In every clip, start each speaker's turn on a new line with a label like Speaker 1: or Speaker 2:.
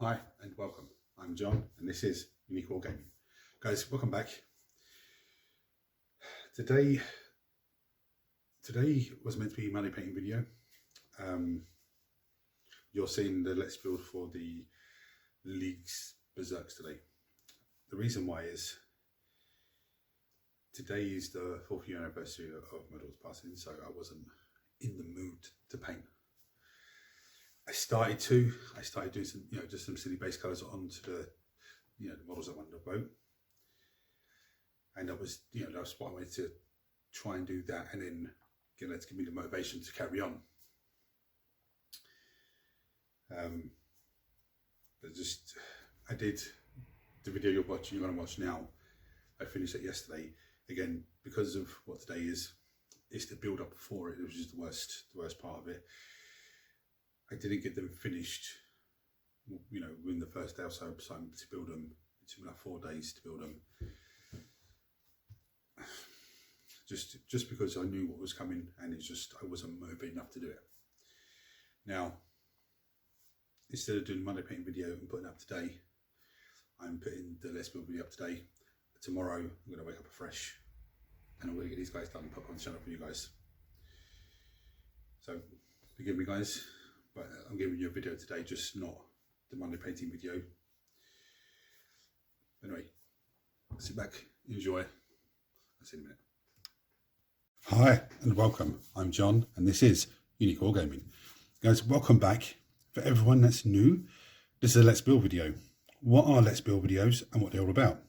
Speaker 1: Hi and welcome. I'm John and this is Unique Wargaming. Guys, welcome back. Today was meant to be a money painting video. You're seeing the Let's Build for the League's Berserks today. The reason why is today is the 4th year anniversary of my daughter's passing, so I wasn't in the mood to paint. I started doing some, just some silly base colours onto the, the models that went on the boat, and that was, that's what I wanted to try and do that, and then get that to give me the motivation to carry on. I did the video you're going to watch now. I finished it yesterday. Again, because of what today is, it's the build up for it, which is the worst part of it. I didn't get them finished, within the first day or so, to build them. It took me like 4 days to build them. Just because I knew what was coming, and I wasn't motivated enough to do it. Now, instead of doing a Monday painting video and putting it up today, I'm putting the Let's Build video up today. Tomorrow, I'm going to wake up afresh, and I'm going to get these guys done and put on the channel for you guys. So, forgive me guys, but I'm giving you a video today, just not the Monday painting video. Anyway, sit back, enjoy. I'll see you in a minute. Hi and welcome. I'm John and this is Unique Wargaming. Guys, welcome back. For everyone that's new, this is a Let's Build video. What are Let's Build videos and what they're all about?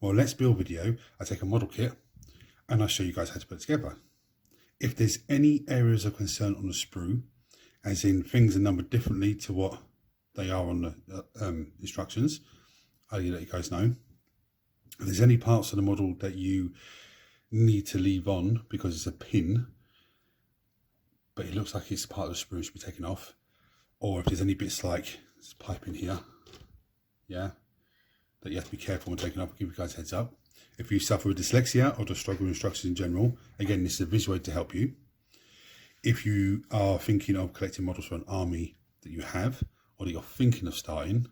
Speaker 1: Well, Let's Build video, I take a model kit and I show you guys how to put it together. If there's any areas of concern on the sprue, as in things are numbered differently to what they are on the instructions, I'll let you guys know. If there's any parts of the model that you need to leave on because it's a pin, but it looks like it's part of the sprue, should be taken off, or if there's any bits like this pipe in here, that you have to be careful when taking off, I'll give you guys a heads up. If you suffer with dyslexia or just struggle with instructions in general, again, this is a visual aid to help you. If you are thinking of collecting models for an army that you have, or that you're thinking of starting,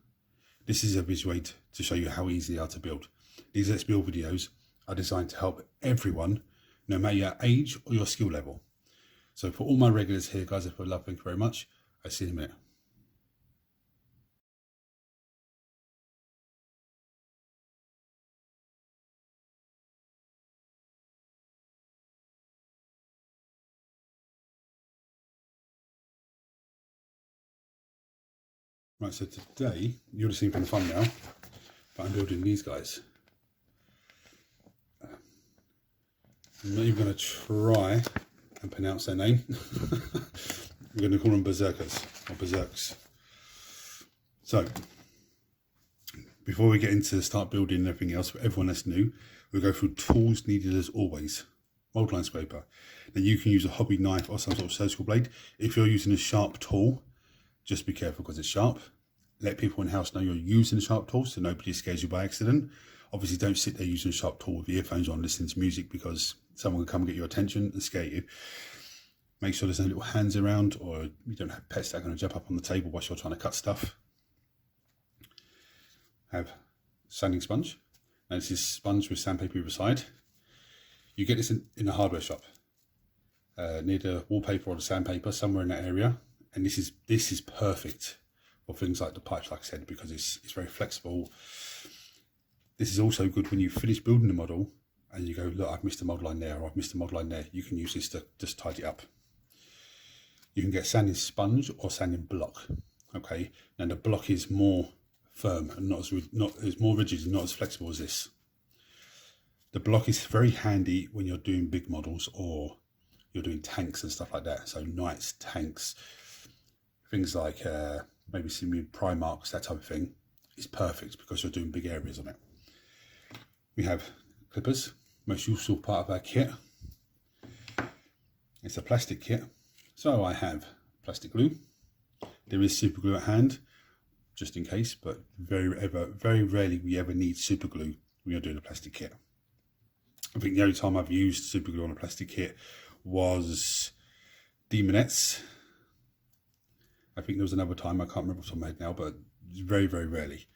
Speaker 1: this is a visual aid to show you how easy they are to build. These Let's Build videos are designed to help everyone, no matter your age or your skill level. So for all my regulars here, guys, I feel love, thank you very much. I'll see you in a minute. Right, so today, you would have seen from the thumbnail, but I'm building these guys. I'm not even going to try and pronounce their name. We're going to call them Berserkers, or Berserks. So, before we get into start building and everything else, for everyone that's new, we'll go through tools needed as always. Mold line scraper. Now you can use a hobby knife or some sort of surgical blade. If you're using a sharp tool, just be careful because it's sharp. Let people in the house know you're using a sharp tool so nobody scares you by accident. Obviously, don't sit there using a sharp tool with earphones on listening to music, because someone will come and get your attention and scare you. Make sure there's no little hands around, or you don't have pets that are going to jump up on the table whilst you're trying to cut stuff. Have sanding sponge. Now this is sponge with sandpaper either side. You get this in a hardware shop. Near the wallpaper or the sandpaper, somewhere in that area. And this is perfect for things like the pipes, like I said, because it's very flexible. This is also good when you finish building the model and you go, look, I've missed a model line there, or I've missed a model line there. You can use this to just tidy it up. You can get sanding sponge or sanding block. Okay, now the block is more firm and not as more rigid and not as flexible as this. The block is very handy when you're doing big models or you're doing tanks and stuff like that. So knights, tanks, things like maybe some Primarchs, that type of thing, is perfect because you're doing big areas on it. We have clippers, most useful part of our kit. It's a plastic kit, so I have plastic glue. There is super glue at hand, just in case, but very rarely we ever need super glue when you're doing a plastic kit. I think the only time I've used super glue on a plastic kit was Demonettes. I think there was another time, I can't remember off the top of my head now, but very, very rarely.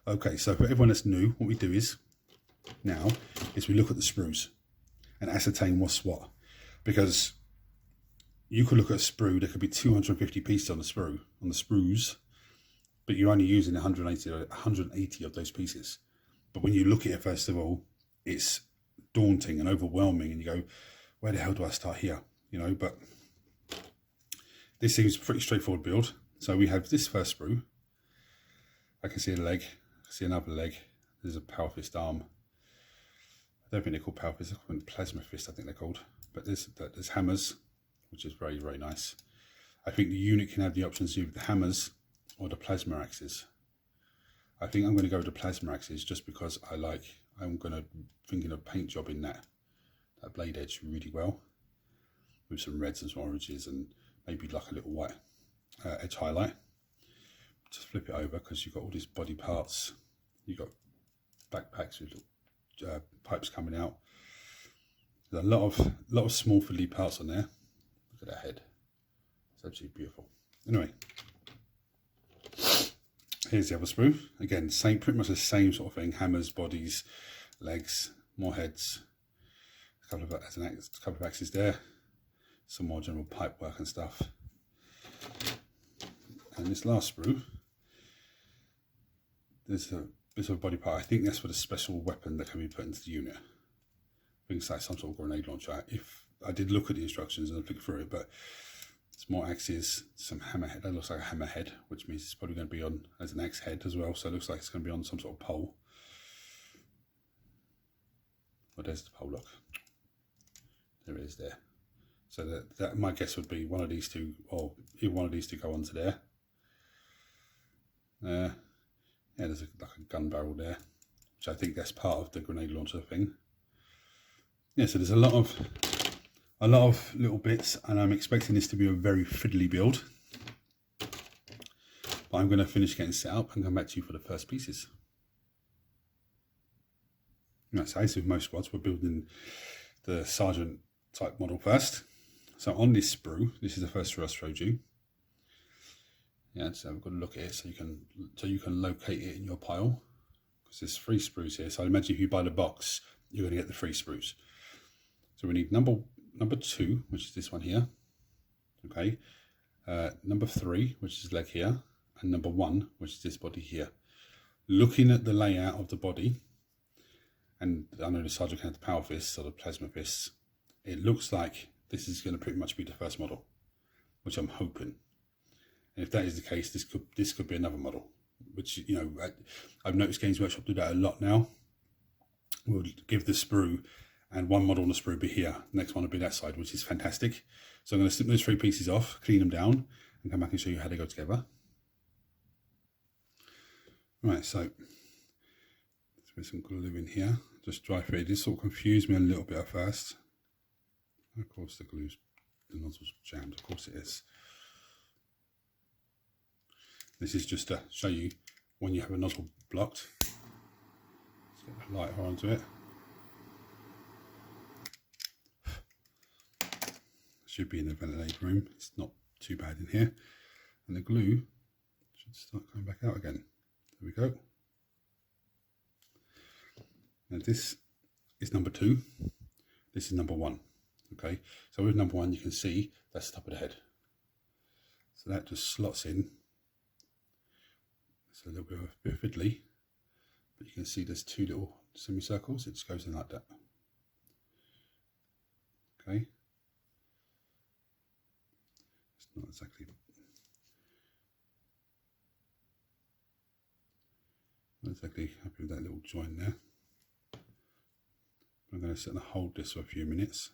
Speaker 1: Okay, so for everyone that's new, what we do is now is we look at the sprues and ascertain what's what, because you could look at a sprue, there could be 250 pieces on the sprue, on the sprues, but you're only using 180 of those pieces. But when you look at it, first of all, it's daunting and overwhelming, and you go, where the hell do I start here? You know, but this seems pretty straightforward build. So we have this first sprue. I can see a leg, I can see another leg. There's a power fist arm. I don't think they're called power fists, they're called plasma fist, I think they're called. But there's hammers, which is very, very nice. I think the unit can have the options of the hammers or the plasma axes. I think I'm going to go with the plasma axes just because I'm thinking of paint jobbing that blade edge really well with some reds and some oranges and maybe like a little white edge highlight. Just flip it over because you've got all these body parts. You've got backpacks with little pipes coming out. There's a lot of small fiddly parts on there. Look at that head. It's absolutely beautiful. Anyway, here's the other sprue. Again, pretty much the same sort of thing. Hammers, bodies, legs, more heads. A couple of axes there. Some more general pipe work and stuff. And this last sprue, there's a bit of a body part. I think that's for the special weapon that can be put into the unit. I think it's like some sort of grenade launcher. If I did look at the instructions and I flicked through it, but it's more axes, some hammerhead. That looks like a hammerhead, which means it's probably going to be on as an axe head as well. So it looks like it's going to be on some sort of pole. Oh, there's the pole, look. There it is there. So that my guess would be one of these two, or either one of these two go onto there. Yeah, there's like a gun barrel there, which I think that's part of the grenade launcher thing. Yeah, so there's a lot of little bits, and I'm expecting this to be a very fiddly build. But I'm going to finish getting set up and come back to you for the first pieces. Right, so as with most squads, we're building the sergeant type model first. So on this sprue, this is the first sprue I showed you. Yeah, so we've got to look at it so you can locate it in your pile, because there's 3 sprues here. So I imagine if you buy the box, you're going to get the 3 sprues. So we need number 2, which is this one here. Okay, number 3, which is leg here, and number 1, which is this body here. Looking at the layout of the body, and I know the sergeant can have the power fists or the plasma fists, it looks like this is going to pretty much be the first model, which I'm hoping. And if that is the case, this could be another model, which, you know, I've noticed Games Workshop do that a lot now. We'll give the sprue and one model on the sprue be here. Next one will be that side, which is fantastic. So I'm going to snip those 3 pieces off, clean them down, and come back and show you how they go together. Right, so let's put some glue in here. Just dry through it. This sort of confused me a little bit at first. Of course the nozzle's jammed, of course it is. This is just to show you when you have a nozzle blocked. Let's get the lighter onto it. Should be in the ventilator room, it's not too bad in here. And the glue should start coming back out again. There we go. Now this is number 2, this is number 1. Okay, so with number 1 you can see that's the top of the head. So that just slots in. It's a little bit fiddly, but you can see there's 2 little semicircles. It just goes in like that. Okay. It's not exactly happy with that little joint there. I'm going to sit and hold this for a few minutes.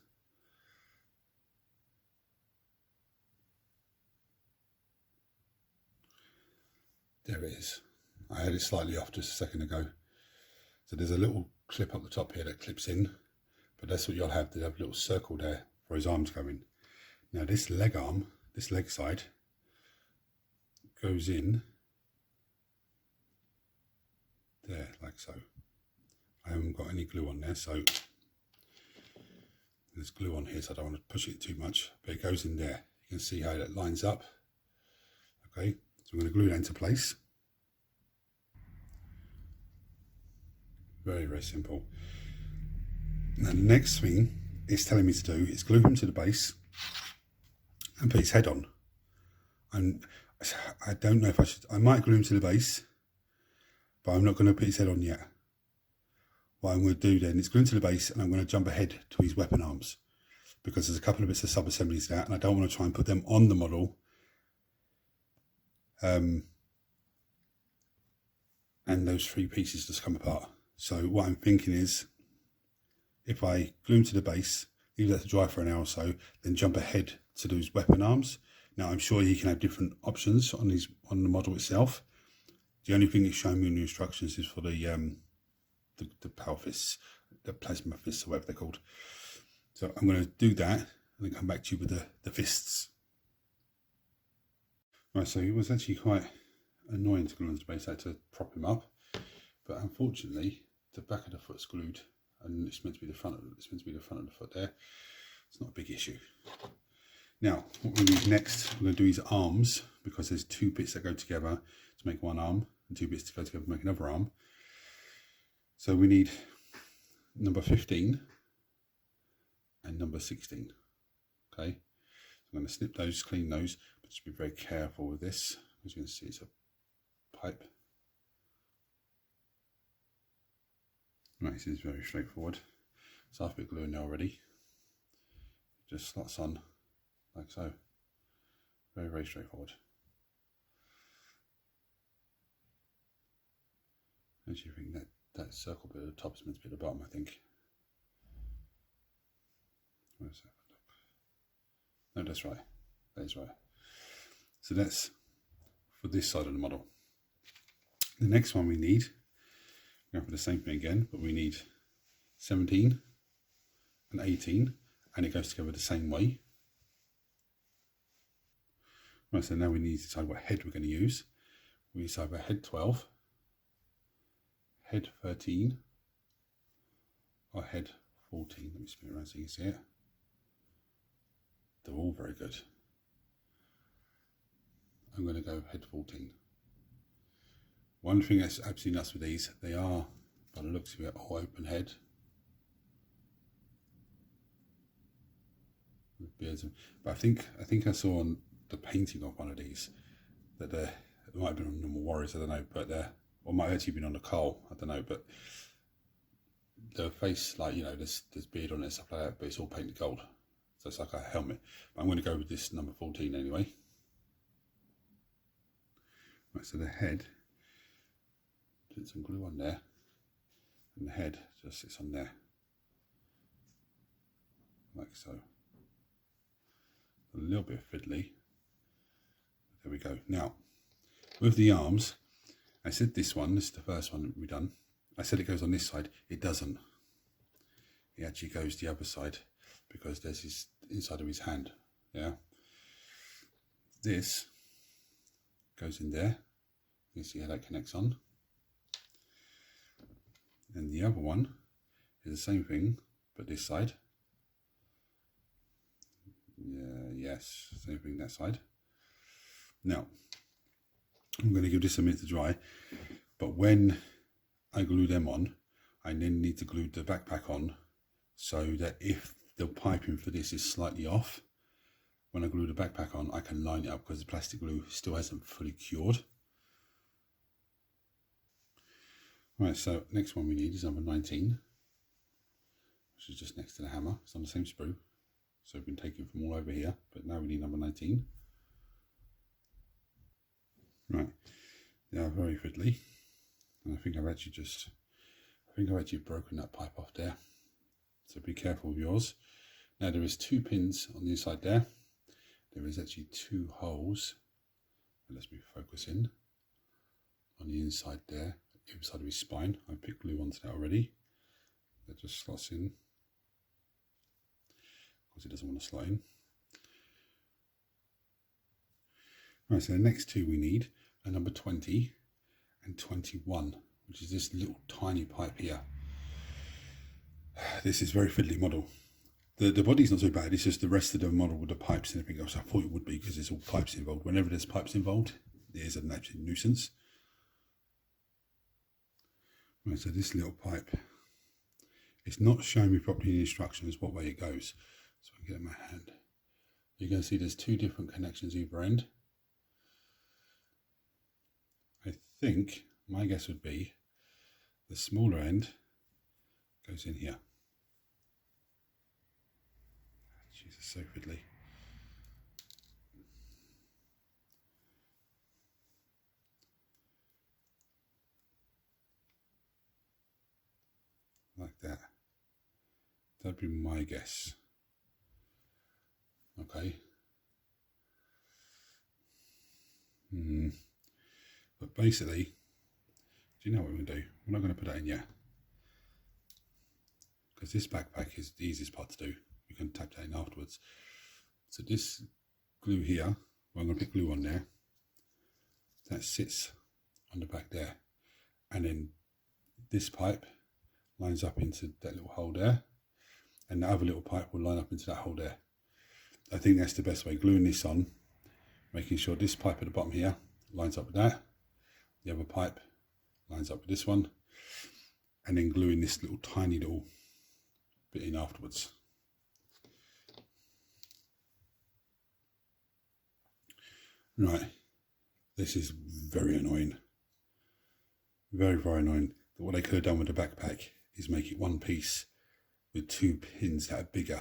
Speaker 1: There it is. I had it slightly off just a second ago. So there's a little clip up the top here that clips in, but that's what you'll have. They have a little circle there for his arms going. Now this leg arm, this leg side, goes in there like so. I haven't got any glue on there, so there's glue on here, so I don't want to push it too much, but it goes in there. You can see how that lines up. Okay, so I'm going to glue that into place. Very, very simple. Now the next thing it's telling me to do is glue him to the base and put his head on. And I don't know if I should. I might glue him to the base, but I'm not going to put his head on yet. What I'm going to do then is glue him to the base, and I'm going to jump ahead to his weapon arms, because there's a couple of bits of sub-assemblies there, and I don't want to try and put them on the model. And those three pieces just come apart. So what I'm thinking is, if I glue him to the base, leave that to dry for an hour or so, then jump ahead to those weapon arms. Now I'm sure he can have different options on the model itself. The only thing it's showing me in the instructions is for the power fists, the plasma fists, or whatever they're called. So I'm going to do that and then come back to you with the fists. Right, so it was actually quite annoying to glue on the base. I had to prop him up, but unfortunately the back of the foot's glued, and it's meant to be the front of the foot there. It's not a big issue. Now, what we're going to do next, we're going to do his arms, because there's two bits that go together to make one arm, and two bits to go together to make another arm. So we need number 15 and number 16. Okay, so I'm going to snip those, clean those, but just be very careful with this. As you can see, it's a pipe. Right, this is very straightforward. It's half a bit glue in there already. It just slots on like so. Very, very straightforward. As you think that circle bit at the top is meant to be at the bottom, I think. Where's that? No, that's right. That is right. So that's for this side of the model. The next one we need, we're going for the same thing again, but we need 17 and 18, and it goes together the same way. Right, so now we need to decide what head we're going to use. We decide about head 12, head 13, or head 14. Let me spin it around so you can see it. They're all very good. I'm going to go head 14. One thing that's absolutely nuts with these, they are, by the looks of it, all open head. With beards. But I think I saw on the painting of one of these that it might have been on normal warriors, I don't know, but or might have actually been on the coal, I don't know, but the face, like, you know, there's beard on it and stuff like that, but it's all painted gold. So it's like a helmet. But I'm going to go with this number 14 anyway. Right, so the head, put some glue on there, and the head just sits on there, like so. A little bit fiddly. There we go. Now, with the arms, I said this is the first one that we've done. I said it goes on this side. It doesn't. It actually goes the other side, because there's his inside of his hand. Yeah. This goes in there. You can see how that connects on. And the other one is the same thing, but this side. Yeah, yes, same thing that side. Now, I'm going to give this a minute to dry, but when I glue them on, I then need to glue the backpack on, so that if the piping for this is slightly off, when I glue the backpack on, I can line it up, because the plastic glue still hasn't fully cured. Right, so next one we need is number 19, which is just next to the hammer. It's on the same sprue, so we've been taking from all over here, but now we need number 19. Right, they are very fiddly, and I think I've actually broken that pipe off there, so be careful with yours. Now there is 2 pins on the inside there. There is actually 2 holes, and let's me focus in on the inside there, inside of his spine. I picked glue onto that already. That just slots in, because it doesn't want to slot in. Right, so the next 2 we need are number 20 and 21, which is this little tiny pipe here. This is very fiddly model. The body's not so bad, it's just the rest of the model with the pipes and everything else. I thought it would be, because there's all pipes involved. Whenever there's pipes involved, it is an absolute nuisance. Right, so this little pipe, it's not showing me properly in the instructions what way it goes. So I can get it in my hand. You can see there's two different connections either end. I think my guess would be the smaller end goes in here. Jesus, so fiddly. Like that. That'd be my guess. Okay. But basically, do you know what we're going to do? We're not going to put that in yet. Because this backpack is the easiest part to do. We can tap that in afterwards. So this glue here, well, I'm going to put glue on there. That sits on the back there. And then this pipe lines up into that little hole there. And the other little pipe will line up into that hole there. I think that's the best way. Gluing this on, making sure this pipe at the bottom here lines up with that. The other pipe lines up with this one. And then gluing this little tiny little bit in afterwards. Right, this is very annoying. Very, very annoying. But what I could have done with the backpack is make it one piece with two pins that are bigger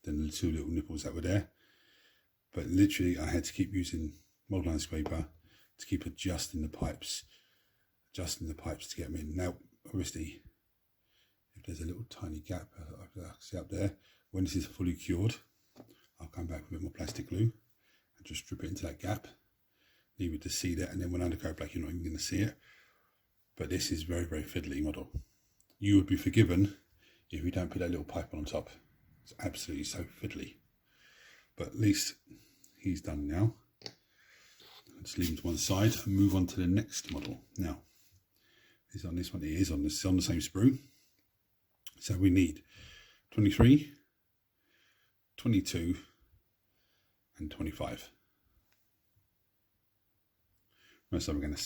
Speaker 1: than the two little nipples that were there. But literally I had to keep using mold line scraper to keep adjusting the pipes to get them in. Now, obviously, if there's a little tiny gap, see up there, when this is fully cured, I'll come back with a bit more plastic glue and just strip it into that gap. Leave it to see that, and then when undercoat black, you're not even going to see it. But this is very, very fiddly model. You would be forgiven if you don't put that little pipe on top. It's absolutely so fiddly. But at least he's done now. Let's leave him to one side and move on to the next model. Now, he's on this one. He is on this, on the same sprue. So we need 23, 22, and 25. So we're going to.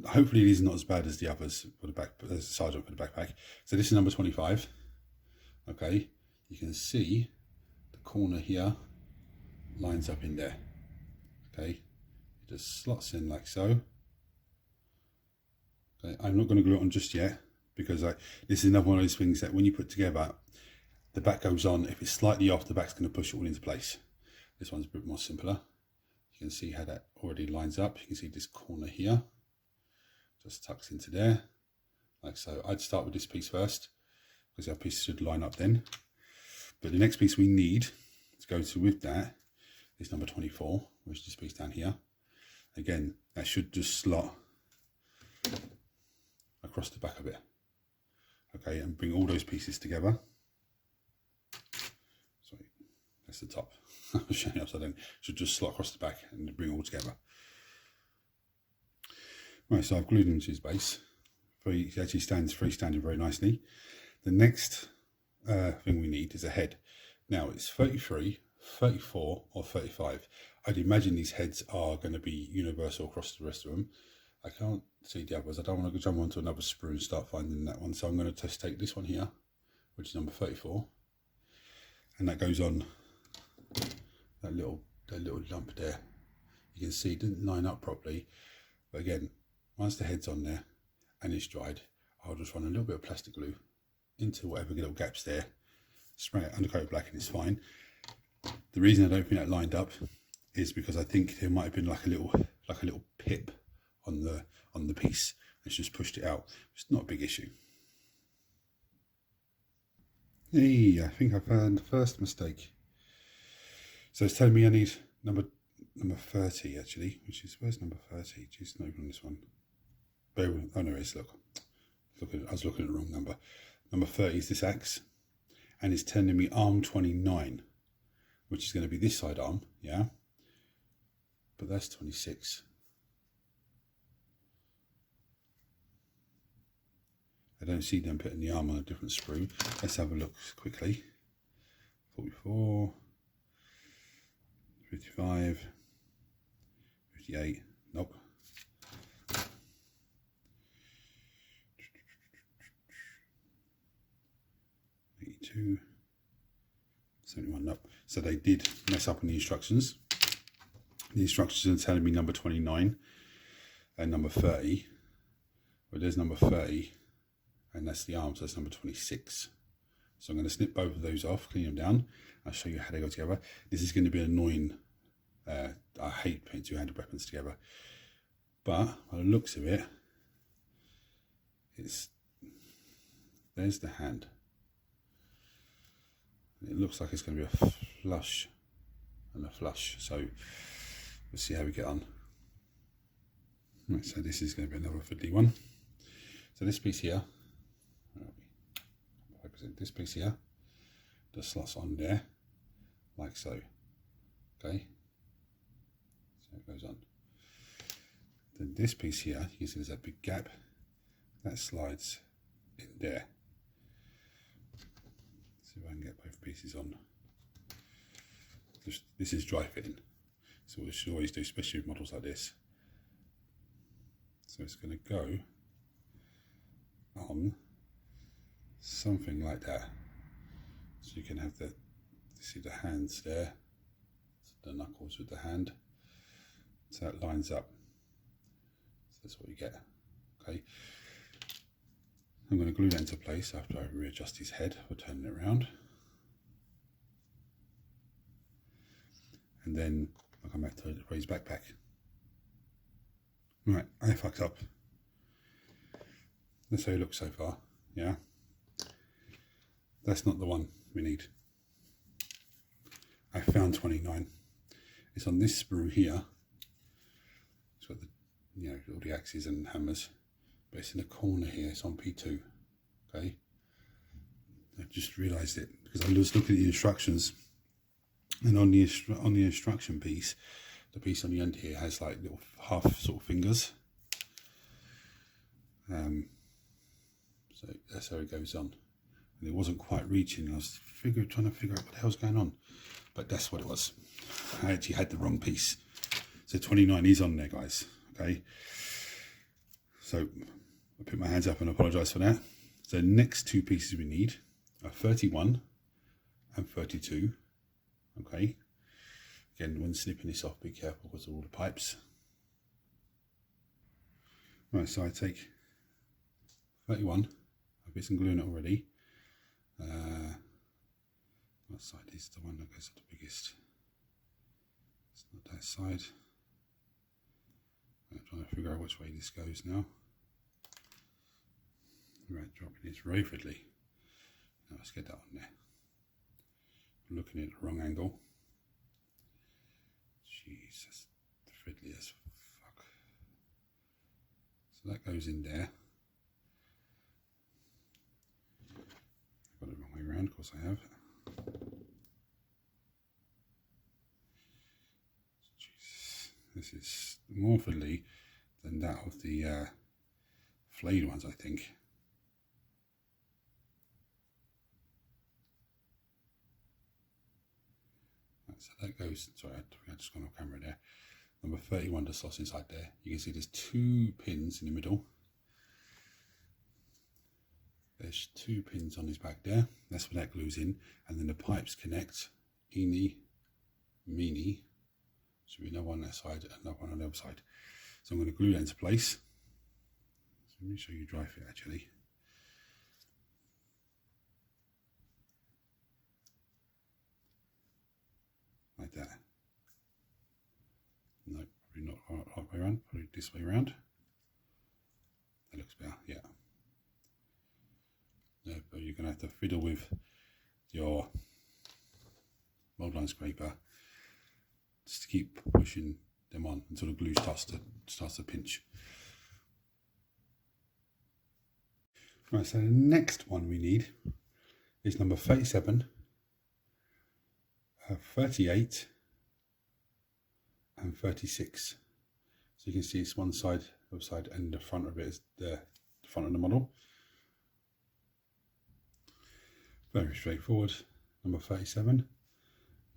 Speaker 1: Hopefully, these are not as bad as the others for the back, as the sergeant for the backpack. So this is number 25. Okay, you can see the corner here lines up in there. Okay, it just slots in like so. Okay, I'm not going to glue it on just yet because this is another one of those things that when you put together, the back goes on. If it's slightly off, the back's going to push it all into place. This one's a bit more simpler. You can see how that already lines up. You can see this corner here just tucks into there, like so. I'd start with this piece first because our piece should line up then. But the next piece we need to go to with that is number 24, which is this piece down here. Again, that should just slot across the back of it. Okay, and bring all those pieces together. Sorry, that's the top. I was showing you upside down. Should just slot across the back and bring it all together. Right, so I've glued him to his base. He actually stands freestanding very nicely. The next thing we need is a head. Now it's 33, 34 or 35. I'd imagine these heads are going to be universal across the rest of them. I can't see the others. I don't want to jump onto another sprue and start finding that one. So I'm going to just take this one here, which is number 34. And that goes on that little lump there. You can see it didn't line up properly. But again, once the head's on there and it's dried, I'll just run a little bit of plastic glue into whatever little gaps there, spray it undercoat black and it's fine. The reason I don't think that lined up is because I think there might have been like a little pip on the piece. It's just pushed it out. It's not a big issue. Hey, I think I found the first mistake. So it's telling me I need number 30 actually, which is, where's number 30? Jeez, not even on this one. Oh no, it is, look. I was looking at the wrong number. Number 30 is this axe, and it's telling me arm 29, which is going to be this side arm, yeah? But that's 26. I don't see them putting the arm on a different sprue. Let's have a look quickly. 44, 55, 58, nope. 72, 71, nope. So they did mess up on the instructions. The instructions are telling me number 29 and number 30. But there's number 30, and that's the arm, so that's number 26. So I'm going to snip both of those off, clean them down. I'll show you how they go together. This is going to be annoying. I hate putting two-handed weapons together. But by the looks of it, there's the hand. It looks like it's going to be a flush and a flush. So let's see how we get on. Right, so this is going to be another fiddly one. So this piece here, this piece here, the slots on there, like so. Okay, so it goes on. Then this piece here, you can see there's a big gap that slides in there. See if I can get both pieces on. This is dry fitting, so we should always do, especially with models like this. So it's going to go on something like that. So you can have see the hands there, the knuckles with the hand. So that lines up. So that's what you get. Okay. I'm going to glue that into place after I readjust his head for turning it around. And then I'll come back to raise backpack. Right, I fucked up. That's how it looks so far, yeah? That's not the one we need. I found 29. It's on this sprue here. It's got the, all the axes and hammers, but it's in the corner here. It's on P2, okay? I just realised it because I was looking at the instructions, and on the instruction piece, the piece on the end here has like little half sort of fingers. So that's how it goes on. And it wasn't quite reaching. I was trying to figure out what the hell's going on. But that's what it was. I actually had the wrong piece. So 29 is on there, guys. Okay. So I put my hands up and apologise for that. So the next two pieces we need are 31 and 32. Okay. Again, when snipping this off, be careful because of all the pipes. Right, so I take 31. I've got some glue in it already. What side is the one that goes up the biggest? It's not that side. I'm trying to figure out which way this goes now. Right, dropping it rapidly. Now let's get that on there. I'm looking at the wrong angle. Jesus, fiddly as fuck. So that goes in there. I've got it the wrong way around, of course I have. Jesus, this is more fiddly than that of the flayed ones, I think. So that goes, sorry, I just gone off camera there. Number 31 just slots inside there. You can see there's two pins in the middle. There's two pins on his back there. That's where that glues in. And then the pipes connect. Eeny, meeny. So we know one on that side and another one on the other side. So I'm going to glue that into place. So let me show you dry fit actually. Like that. No, probably not right way around, probably this way around. That looks better, yeah. No, but you're going to have to fiddle with your mold line scraper just to keep pushing them on until the glue starts to pinch. Right, so the next one we need is number 37. 38 and 36. So you can see it's one side, other side, and the front of it is the front of the model. Very straightforward. Number 37,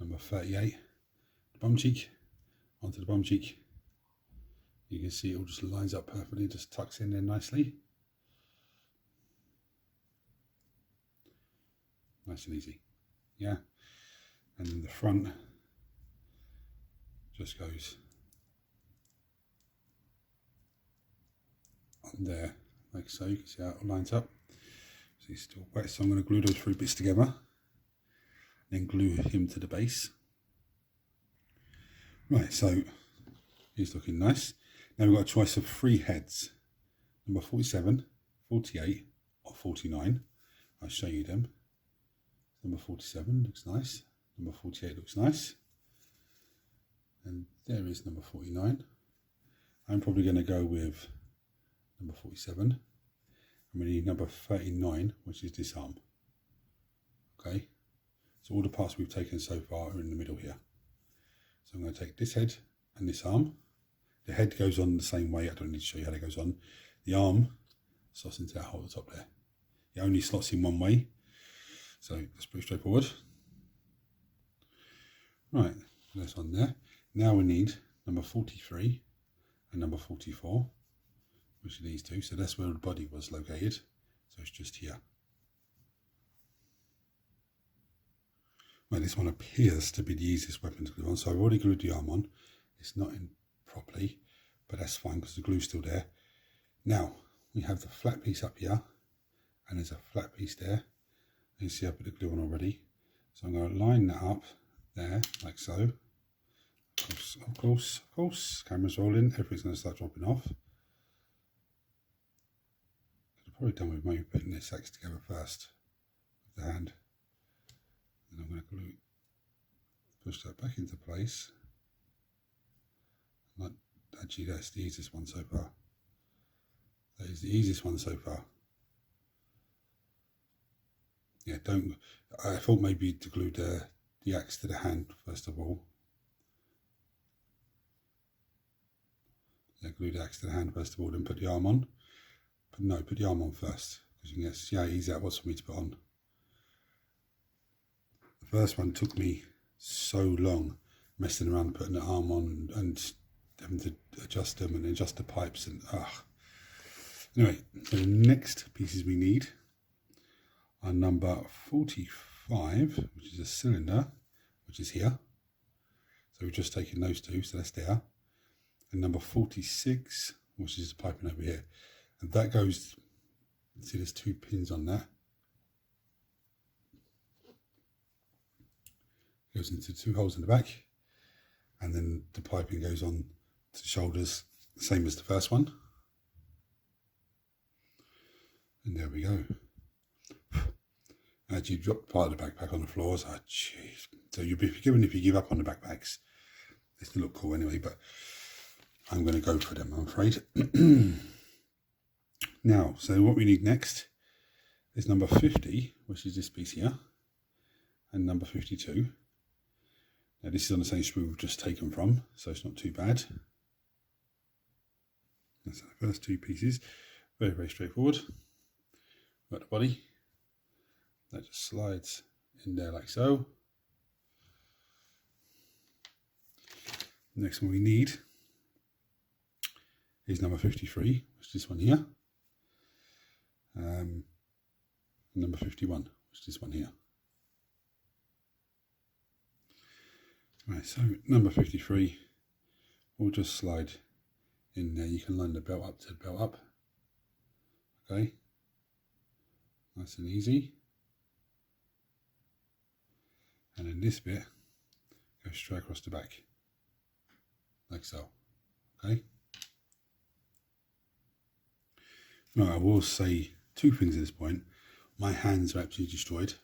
Speaker 1: number 38, the bum cheek, onto the bum cheek. You can see it all just lines up perfectly, just tucks in there nicely. Nice and easy. Yeah. And then the front just goes on there, like so. You can see how it lines up. So he's still wet, so I'm going to glue those 3 bits together, then glue him to the base. Right, so he's looking nice. Now we've got a choice of 3 heads, number 47, 48 or 49. I'll show you them. Number 47 looks nice, number 48 looks nice, and there is number 49. I'm probably going to go with number 47, and we need number 39, which is this arm. Okay, so all the parts we've taken so far are in the middle here. So I'm going to take this head and this arm. The head goes on the same way. I don't need to show you how it goes on. The arm slots into that hole at the top there. It only slots in one way. So that's pretty straightforward. Right, that's on there. Now we need number 43 and number 44, which are these two. So that's where the body was located. So it's just here. Right, this one appears to be the easiest weapon to glue on. So I've already glued the arm on. It's not in properly, but that's fine because the glue's still there. Now we have the flat piece up here, and there's a flat piece there. You see I put the glue on already. So I'm going to line that up there, like so. Of course, camera's rolling, everything's going to start dropping off. Could have probably done with maybe putting this axe together first with the hand. Then I'm going to glue, push that back into place. Actually, that's the easiest one so far. That is the easiest one so far. Yeah, I thought maybe to glue the axe to the hand first of all. Yeah, glue the axe to the hand first of all, then put the arm on. But no, put the arm on first, because you can see how easy that was for me to put on. The first one took me so long messing around putting the arm on and having to adjust them and adjust the pipes and Anyway, the next pieces we need are number 45, which is a cylinder, which is here. So we've just taken those two, so that's there. And number 46, which is the piping over here. And that goes, see there's 2 pins on that. Goes into 2 holes in the back. And then the piping goes on to the shoulders, same as the first one. And there we go. As you drop part of the backpack on the floors, oh jeez. So you'll be forgiven if you give up on the backpacks. They still look cool anyway, but I'm going to go for them, I'm afraid. Now, so what we need next is number 50, which is this piece here, and number 52. Now this is on the same sprue we've just taken from, so it's not too bad. That's the first 2 pieces. Very, very straightforward. Got the body. That just slides in there like so. Next one we need is number 53, which is this one here. Number 51, which is this one here. Right, so number 53 will just slide in there. You can line the belt up to the belt up. Okay, nice and easy. And then this bit goes straight across the back, like so. Okay. Now I will say 2 things at this point. My hands are absolutely destroyed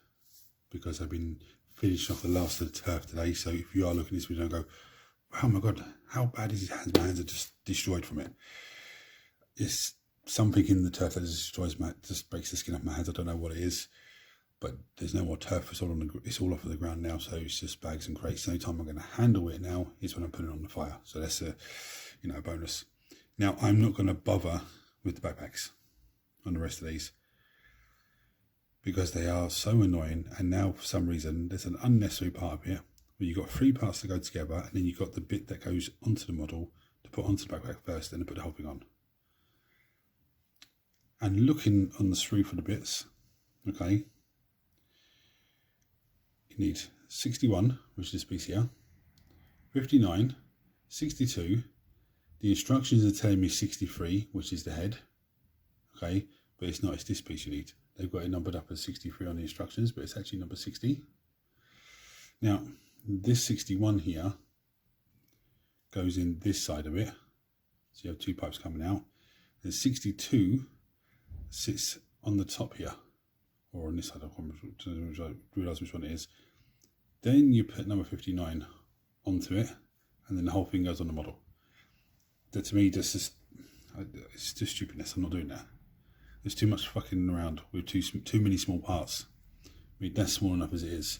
Speaker 1: because I've been finishing off the last of the turf today. So if you are looking at this video and go, oh my god, how bad is his hands? My hands are just destroyed from it. It's something in the turf that destroys just breaks the skin off my hands. I don't know what it is, but there's no more turf. It's all off of the ground now, so it's just bags and crates. The only time I'm going to handle it now is when I'm putting it on the fire. So that's a bonus. Now I'm not going to bother with the backpacks on the rest of these because they are so annoying. And now for some reason there's an unnecessary part of here where you've got 3 parts to go together, and then you've got the bit that goes onto the model to put onto the backpack first, then to put the whole thing on. And looking on the sprue for the bits, okay, you need 61, which is this piece here, 59, 62. The instructions are telling me 63, which is the head. Okay, but it's not, it's this piece you need. They've got it numbered up as 63 on the instructions, but it's actually number 60. Now, this 61 here goes in this side of it. So you have two pipes coming out. The 62 sits on the top here, or on this side. I realise which one it is. Then you put number 59 onto it, and then the whole thing goes on the model. That to me, it's just stupidness. I'm not doing that. There's too much fucking around with too many small parts. I mean, that's small enough as it is.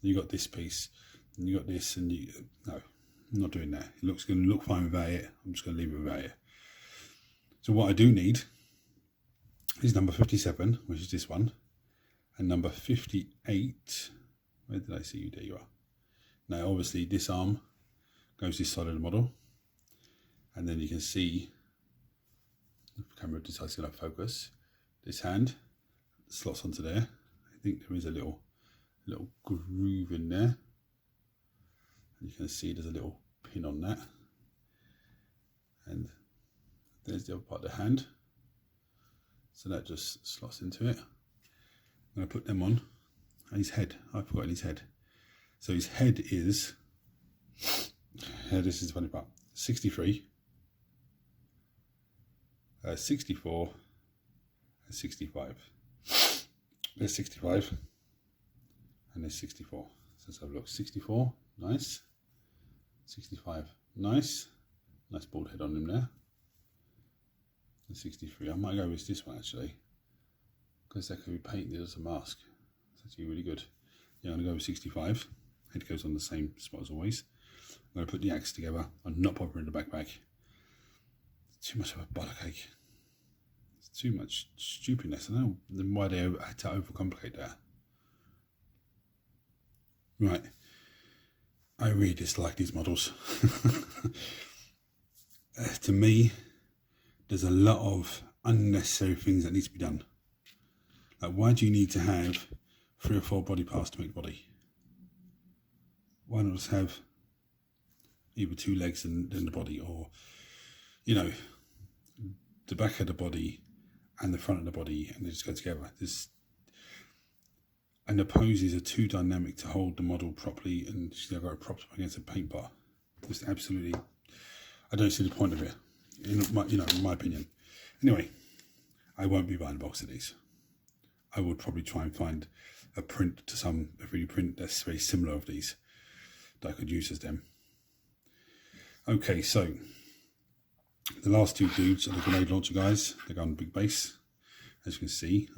Speaker 1: You got this piece, and you got this, and no, I'm not doing that. It's going to look fine without it. I'm just going to leave it without it. So what I do need is number 57, which is this one, and number 58. Where did I see you? There you are. Now, obviously, this arm goes this side of the model, and then you can see if the camera decides to go focus. This hand slots onto there. I think there is a little groove in there. And you can see there's a little pin on that, and there's the other part of the hand. So that just slots into it. I'm going to put them on. And his head, I've forgotten his head. So his head is, this is the funny part, 63, 64, and 65. There's 65, and there's 64. So let's have a look. 64, nice. 65, nice. Nice bald head on him there. And 63, I might go with this one actually, because that could be painted as a mask. It's actually really good. Yeah, I'm going to go with 65. Head goes on the same spot as always. I'm going to put the axe together. I'm not bothering the backpack. It's too much of a bollock. It's too much stupidness. I don't know why they had to overcomplicate that. Right. I really dislike these models. To me, there's a lot of unnecessary things that need to be done. Like, why do you need to have 3 or 4 body parts to make the body? Why not just have either 2 legs and then the body, or, you know, the back of the body and the front of the body, and they just go together. And the poses are too dynamic to hold the model properly, and they've got it propped up against a paint bar. Just absolutely, I don't see the point of it, in my opinion. Anyway, I won't be buying a box of these. I would probably try and find a 3D print that's very similar of these that I could use as them. Okay, so the last 2 dudes are the grenade launcher guys. They're on a big base, as you can see.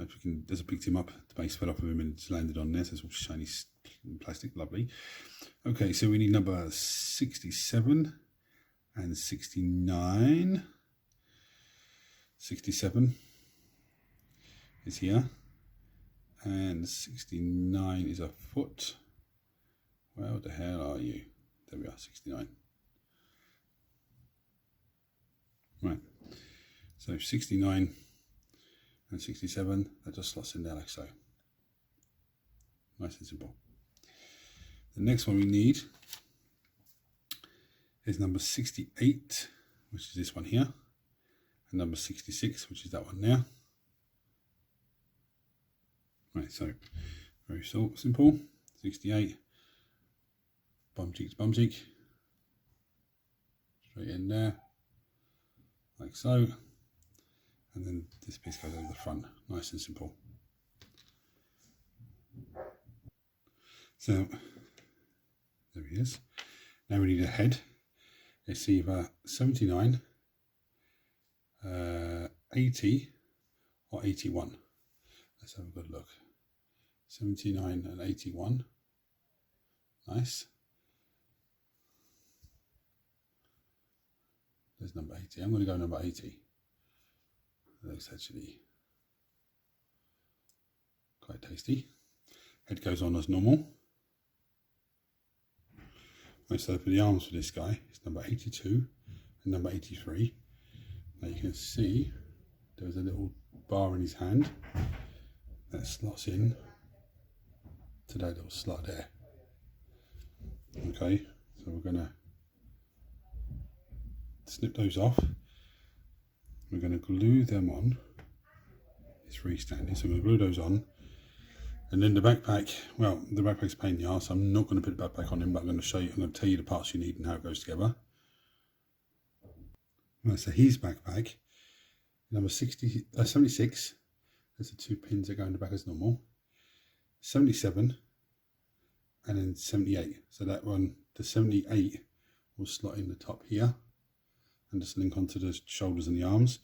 Speaker 1: As I picked him up, the base fell off of him and it's landed on there. So it's all shiny plastic, lovely. Okay, so we need number 67 and 69. 67 is here, and 69 is a foot. Where the hell are you? There we are, 69. Right, so 69 and 67, that just slots in there like so. Nice and simple. The next one we need is number 68, which is this one here, and number 66, which is that one there. Right, so very simple. 68, bum cheek to bum cheek, straight in there, like so, and then this piece goes over the front, nice and simple. So there he is. Now we need a head. It's either 79, 80 or 81. Let's have a good look. 79 and 81. Nice. There's number 80. I'm going to go number 80. That looks actually quite tasty. Head goes on as normal. Right, so for the arms for this guy, it's number 82 and number 83. Now you can see there's a little bar in his hand that slots in to that little slot there. Okay, so we're going to snip those off. We're going to glue them on. It's freestanding, so we're going to glue those on. And then the backpack, well, the backpack's a pain in the arse. I'm not going to put the backpack on him, but I'm going to show you, I'm going to tell you the parts you need and how it goes together. Right, so his backpack, number 76, there's the 2 pins that go in the back as normal. 77, and then 78. So that one, the 78 will slot in the top here and just link onto the shoulders and the arms.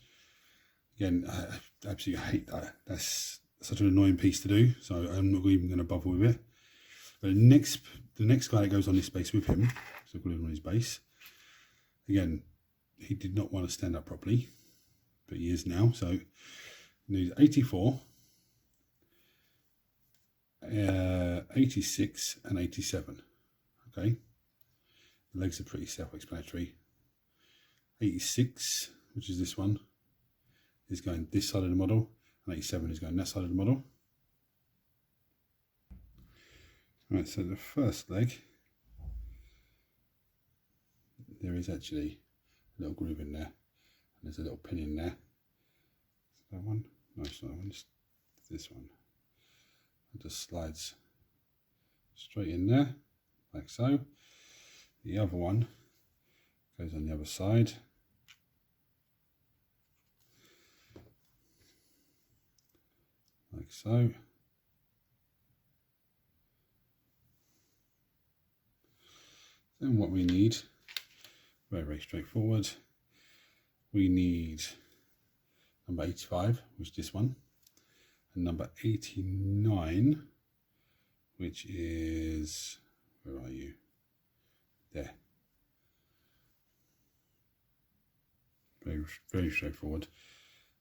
Speaker 1: Again, I absolutely hate that. That's such an annoying piece to do, so I'm not even going to bother with it. But the next guy that goes on this base with him, so I've got him on his base. Again, he did not want to stand up properly, but he is now. So needs 84, 86, and 87. Okay, the legs are pretty self-explanatory. 86, which is this one, is going this side of the model, and 87 is going that side of the model. Right, so the first leg, there is actually a little groove in there, and there's a little pin in there. Is that one? No, it's not that one, it's this one. It just slides straight in there, like so. The other one goes on the other side. Like so. Then what we need, very, very straightforward, we need number 85, which is this one, and number 89, which is, where are you? There. Very, very straightforward.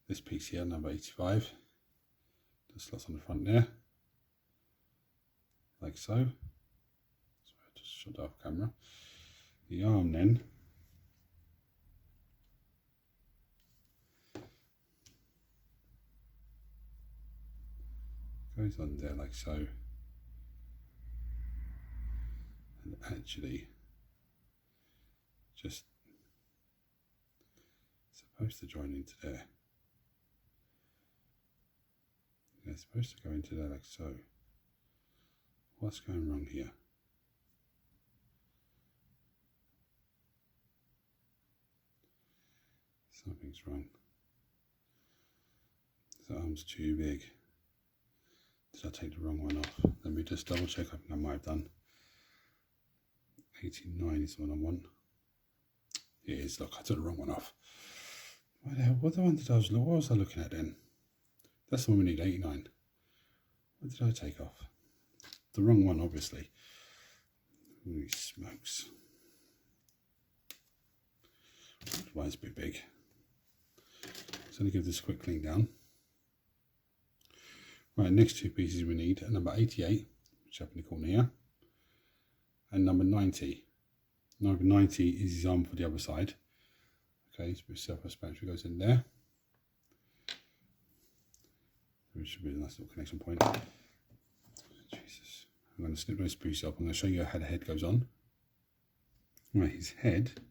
Speaker 1: This piece here, number 85, just slots on the front there, like so. Sorry, I just shut off camera. The arm then goes on there like so, and actually just supposed to join into there. It's supposed to go into there like so. What's going wrong here? Something's wrong. The arm's too big. Did I take the wrong one off? Let me just double check. I think I might have done. 89 is the one I want. It is. Look, I took the wrong one off. What the hell? What was I looking at then? That's the one we need, 89. What did I take off? The wrong one, obviously. Holy smokes. Why it's a bit big. So I'm going to give this a quick clean down. Right, next two pieces we need are number 88, which is up in the corner here, and number 90. Number 90 is his arm for the other side. Okay, so self-explanatory goes in there. Which should be a nice little connection point. Jesus. I'm going to snip those pieces up. I'm going to show you how the head goes on. Right, his head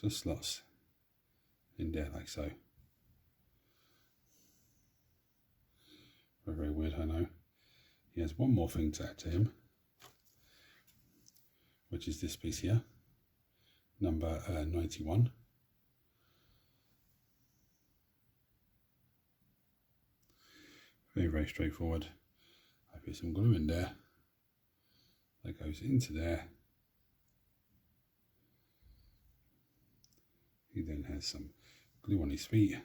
Speaker 1: just slots in there like so. Very, very weird, I know. He has one more thing to add to him, which is this piece here, number 91. Very, very straightforward. I put some glue in there. That goes into there. He then has some glue on his feet.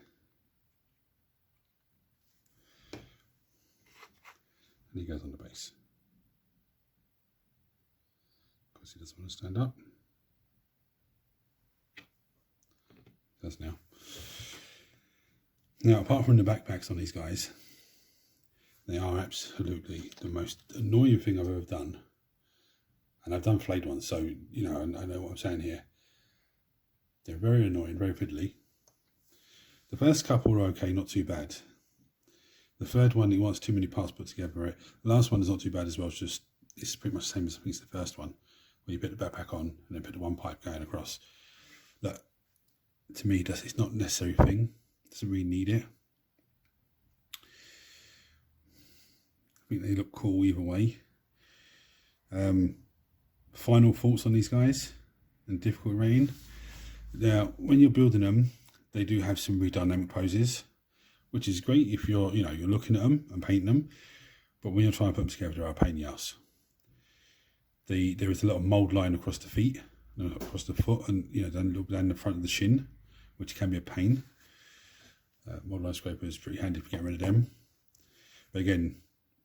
Speaker 1: And he goes on the base. Because he doesn't want to stand up. He does now. Now, apart from the backpacks on these guys, they are absolutely the most annoying thing I've ever done. And I've done flayed ones, so, you know, I know what I'm saying here. They're very annoying, very fiddly. The first couple are okay, not too bad. The third one, it wants too many parts put together, right? The last one is not too bad as well. It's pretty much the same as I think it's the first one, where you put the backpack on and then put the one pipe going across. Look, to me, it's not a necessary thing. It doesn't really need it. I think they look cool either way. Final thoughts on these guys and difficult rating. Now, when you're building them, they do have some really dynamic poses, which is great if you're looking at them and painting them. But when you're trying to put them together, they're a pain in the ass. There is a lot of mould line across the feet, across the foot, and down the front of the shin, which can be a pain. Mould line scraper is pretty handy for getting rid of them. But again,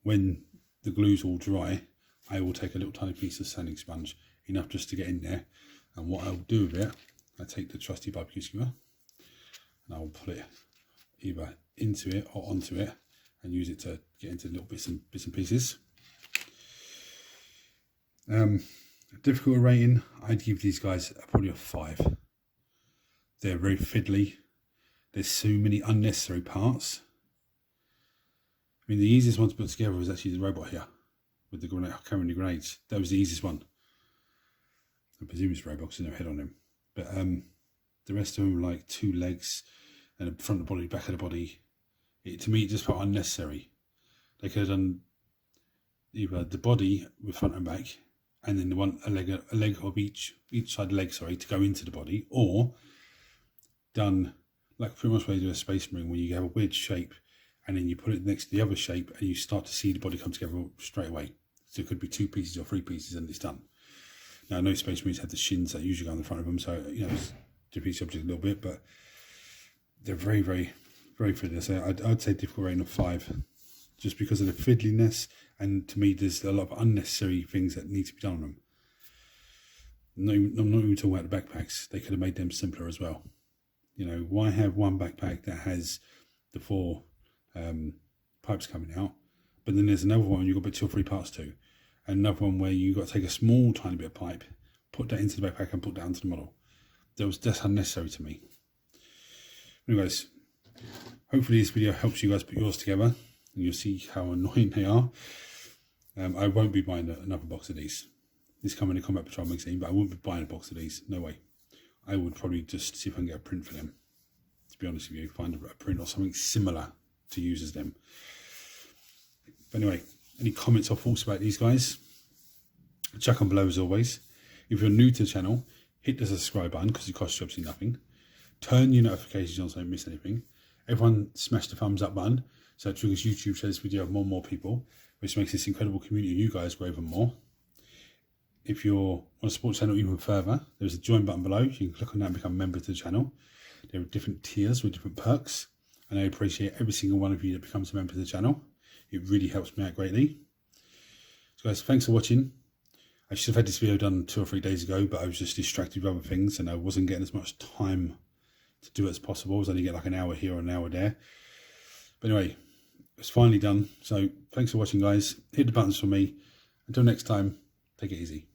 Speaker 1: when the glue's all dry, I will take a little tiny piece of sanding sponge, enough just to get in there. And what I'll do with it, I take the trusty barbecue skewer and I'll put it either into it or onto it and use it to get into little bits and pieces. Difficulty rating, I'd give these guys probably a 5. They're very fiddly. There's so many unnecessary parts. I mean, the easiest one to put together is actually the robot here with the grenade, carrying the grenades. That was the easiest one. I presume it's robots with no head on him. But the rest of them are like 2 legs and the front of the body, back of the body. To me, it just felt unnecessary. They could have done either the body with front and back, and then a leg of each side leg, sorry, to go into the body, or done like pretty much where you do a space marine, where you have a weird shape and then you put it next to the other shape and you start to see the body come together straight away. So it could be 2 pieces or 3 pieces and it's done. Now, I know Space Marines have the shins that usually go on the front of them, so it's defeats the object a little bit, but they're very, very, very fiddly. So I'd say difficult rating of 5, just because of the fiddliness, and to me, there's a lot of unnecessary things that need to be done on them. I'm not even talking about the backpacks. They could have made them simpler as well. Why have one backpack that has the 4 pipes coming out, but then there's another one you've got to put 2 or 3 parts to, and another one where you've got to take a small tiny bit of pipe, put that into the backpack and put that onto the model. That's unnecessary to me. Anyways, hopefully this video helps you guys put yours together and you'll see how annoying they are. I won't be buying another box of these. These come in a Combat Patrol magazine, but I won't be buying a box of these, no way. I would probably just see if I can get a print for them, to be honest with you, find a print or something similar to use as them. But anyway, any comments or thoughts about these guys? Chuck them below as always. If you're new to the channel, hit the subscribe button because it costs you absolutely nothing. Turn your notifications on so you don't miss anything. Everyone smash the thumbs up button so it triggers YouTube, share this video with more and more people, which makes this incredible community of you guys grow even more. If you want to support the channel even further, there's a join button below. You can click on that and become a member to the channel. There are different tiers with different perks, and I appreciate every single one of you that becomes a member of the channel. It really helps me out greatly. So guys, thanks for watching. I should have had this video done 2 or 3 days ago, but I was just distracted with other things and I wasn't getting as much time to do it as possible. I was only getting like an hour here or an hour there. But anyway, it's finally done. So thanks for watching, guys. Hit the buttons for me. Until next time, take it easy.